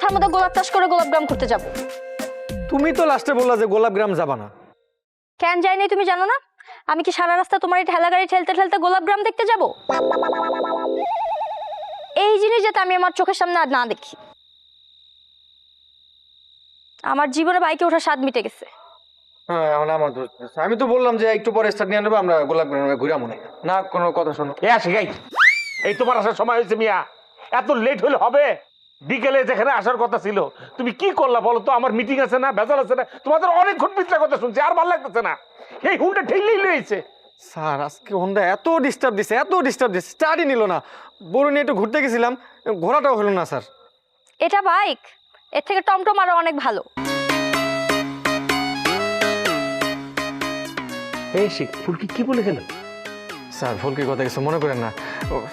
মাথার মধ্যে গোলাপ চাষ করে গোলাপগ্রাম করতে যাব। তুমি তো লাস্টে বললা যে গোলাপগ্রাম যাবা না। কেন যাইনি তুমি জানো না? আমি কি সারা রাস্তা তোমার এই ঠেলা গাড়ি ঠেলতে ঠেলতে গোলাপগ্রাম দেখতে যাব? এই জিনিস যাতে আমি আমার চোখের সামনে আর না দেখি। আমার জীবনে বাইকে ওঠার স্বাদ মিটে গেছে। হ্যাঁ এখন আমার দোষ। আমি তো বললাম যে একটু পরে স্টার্ট নিয়ে নেবো, আমরা গোলাপগ্রামে ঘুরে মনে না কোনো কথা শোনো। এ আসে গাই, এই তোমার আসার সময় হয়েছে মিয়া, এত লেট হলে হবে? বিকেলে যেখানে আসার কথা ছিল তুমি কি করলা বলো তো? আমার মিটিং আছে না, ভেজাল আছে না, তোমাদের অনেকক্ষণ পিছলা কথা শুনছি, আর ভালো লাগতেছে না। এই হুন্ডা ঠেললেই লয়েছে। স্যার আজকে হোন্ডা এত ডিস্টার্ব দিছে, স্টার্টই নিল না। বড় নিয়ে একটু ঘুরতে গেছিলাম, ঘোরাটাও হলো না স্যার। এটা বাইক, এর থেকে টমটম আরো অনেক ভালো। এই শিখ ফুলকি কি বলে গেল? স্যার ফুলকির কথা কিছু মনে করেন না।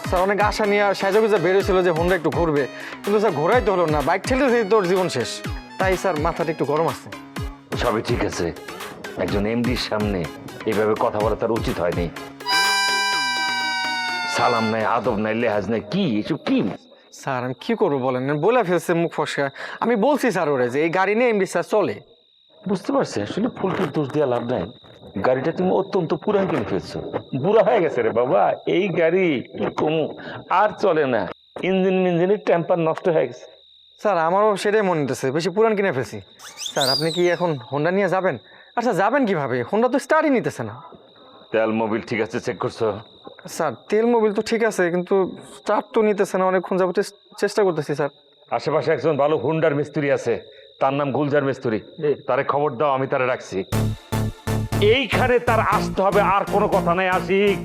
স্যার অনেক আশা নিয়ে সাজা বেরোছিল যে হোন্ডা একটু ঘুরবে, কিন্তু স্যার ঘোরাই তো হলো না। বাইক ঠেলতে তোর জীবন শেষ। তাই স্যার মাথাটা একটু গরম আছে। সবই ঠিক আছে, একজন এমডির সামনে এইভাবে কথা বলা তার উচিত হয়নি। সালাম নাই, আদব নাই, লেহাজ নাই, কি এসব কি? স্যার আমি কি করবো বলেন, বলে ফেলছে মুখ ফসকা। আমি বলছি স্যার ওরে যে এই গাড়ি নিয়ে এমডি স্যার চলে। বুঝতে পারছি, আসলে ফুলকির দোষ দেওয়া লাভ নাই। গাড়িটা তুমি অত্যন্ত পুরান কিনে ফেলছো, বুড়া হয়ে গেছে রে বাবা। এই গাড়ি কি কমু, আর চলে না। ইঞ্জিনের টেম্পার নষ্ট হয়ে গেছে। স্যার আমারও সেটাই মনে হতেছে, বেশি পুরান কিনে ফেলছি। স্যার আপনি কি এখন হোন্ডা নিয়ে যাবেন? আচ্ছা যাবেন কিভাবে? হোন্ডা তো স্টার্টই নিতেছে না। তেল মোবিল ঠিক আছে চেক করছো? স্যার তেল মোবিল তো ঠিক আছে, কিন্তু স্টার্ট তো নিতেছে না। অনেকক্ষণ যাবো চেষ্টা করতেছি স্যার। আশেপাশে একজন ভালো হুন্ডার মিস্ত্রি আছে, তার নাম গুলজার মিস্ত্রি। তারে খবর দাও, আমি তারে রাখছি। এইখানে তার আসতে হবে, আর কোনো কথা নাই। আশিক,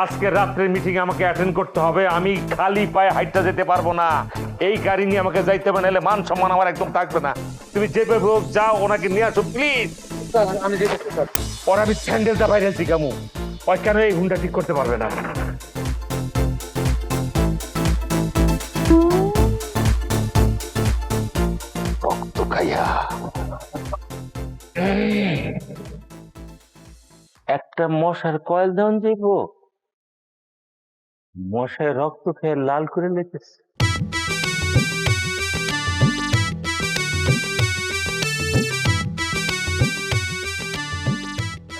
আজকে রাত্রের মিটিং আমাকে অ্যাটেন্ড করতে হবে। আমি খালি পায়ে হাইটটা যেতে পারবো না। এই গাড়ি নিয়ে আমাকে যাইতে হবে, নাহলে মান সম্মান আমার একদম থাকবে না। তুমি যেভাবে হোক যাও, ওনাকে নিয়ে আসো প্লিজ। আমি যেতেছি স্যার। ওর আমি স্যান্ডেলটা বাইরে শিখামু, ওই কেন এই হুন্ডা ঠিক করতে পারবে না। রক্ত খাইয়া একটা মশার কয়েল দেন যাইব, মশায় রক্ত খেয়ে লাল করে লেগেছে।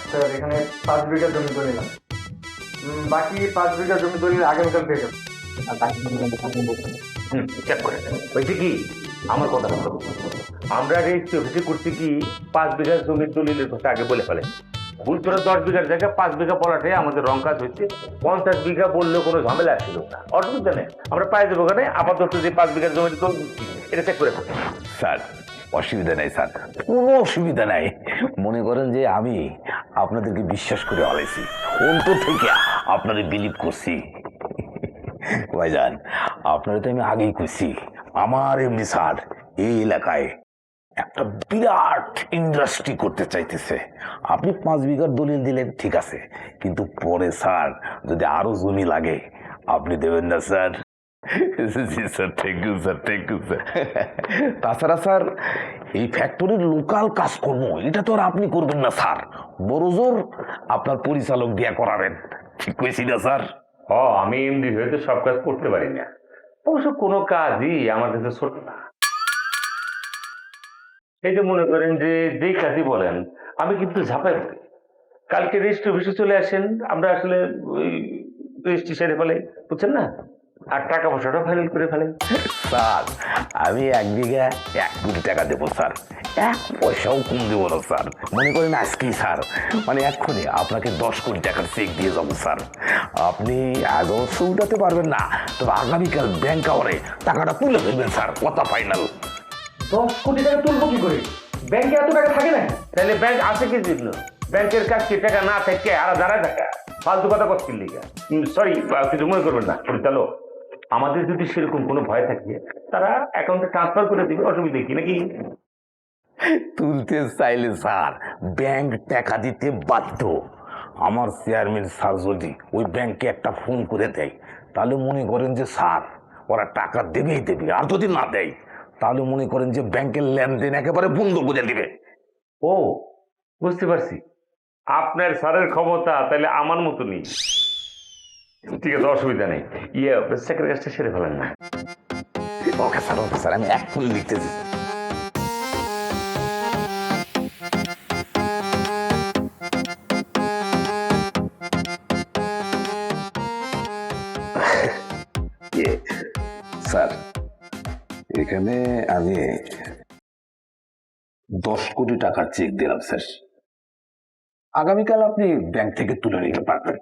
স্যার এখানে 5 বিঘা জমি দলিল আছে। বাকি 5 বিঘা জমি দলিল আগামীকাল পেয়ে যাবে। চেক করে বলছি কি, আমার কথা বলো। আমরা রেজিস্ট্রি করছি কি 5 বিঘা জমির দলিলের কথা আগে বলে ফেলে। ভুল করে 10 বিঘার জায়গায় 5 বিঘা বলাটাই আমাদের রং কাজ হচ্ছে। 50 বিঘা বললেও কোনো ঝামেলা আসছিল না, অসুবিধা নেই, আমরা পাই যাবো। ওখানে আপাতত যে 5 বিঘার জমির দলিল এটা চেক করে ফেলে। স্যার অসুবিধা নেই স্যার, কোনো অসুবিধা নাই। মনে করেন যে আমি আপনাদেরকে বিশ্বাস করে আলাইছি, অন্তর থেকে আপনাদের বিলিভ করছি। ভাইজান আপনারা তো আমি আগেই করছি, আমার এমনি স্যার এই এলাকায় একটা বিরাট ইন্ডাস্ট্রি করতে চাইতেছে। আপনি 5 বিঘার দলিল দিলেন ঠিক আছে, কিন্তু পরে স্যার যদি আরো জমি লাগে আপনি দেবেন না স্যার? জি sir, thank you sir, thank you sir. তাছাড়া স্যার এই ফ্যাক্টরির লোকাল কাজকর্ম এটা তো আর আপনি করবেন না স্যার, বড় জোর আপনার পরিচালক দিয়া করাবেন। ঠিক কইছি না স্যার? আমি এমডি হয়ে তো সব কাজ করতে পারি না, অবশ্য কোনো কাজই আমার কাছে ছোট না। এই যে মনে করেন যে যেই কাজই বলেন আমি কিন্তু ঝাঁপাই পড়ি। কালকে রেজিস্ট্রি অফিসে চলে আসেন, আমরা আসলে ওই রেজিস্ট্রি সেরে ফেলে, বুঝছেন না, আর টাকা পয়সাটা ফাইনাল করে ফেলে। স্যার আমি 1 বিঘা 1 কোটি টাকা দেবো স্যার, 1 পয়সাও কম দেবো না স্যার। মনে করেন আজকেই স্যার, মানে এক্ষুনি আপনাকে 10 কোটি টাকার চেক দিয়ে যাবো স্যার। আপনি আগে অবশ্য উঠাতে পারবেন না, তবে আগামীকাল ব্যাংক আওয়ারে টাকাটা তুলে ফেলবেন স্যার, কথা ফাইনাল। 10 কোটি টাকা তুলবো কি করে? ব্যাংকে এত টাকা থাকে না। তাহলে ব্যাংক আছে কি জন্য? ব্যাংকের কাজ কি টাকা না থাকে আর দাঁড়ায় থাকা? ফালতু কথা করছিল লিগা। সরি, কিছু মনে করবেন না পরিচালক, আমাদের যদি সেরকম কোনো ভয় থাকে তারা অ্যাকাউন্টে ট্রান্সফার করে দিবে, অসুবিধা কি নাকি? তুলতে চাইলে স্যার ব্যাংক টাকা দিতে বাধ্য। আমার চেয়ারম্যান স্যার যদি ওই ব্যাংকে একটা ফোন করে দেয় তাহলে মনে করেন যে স্যার ওরা টাকা দেবেই দেবে, আর যদি না দেয় তাহলে মনে করেন যে ব্যাংকের লেনদেন একেবারে বন্ধ করে দিবে। ও বুঝতে পারছি, আপনার স্যারের ক্ষমতা তাহলে আমার মতো নেই। ঠিক আছে, অসুবিধা নেই, সেক্রেটারি কাজটা সেরে ফেলেন না। ওকে স্যার আমি এক্ষুনি লিখতেছি। স্যার এখানে আমি 10 কোটি টাকার চেক দিলাম স্যার, আগামীকাল আপনি ব্যাংক থেকে তুলে নিতে পারবেন।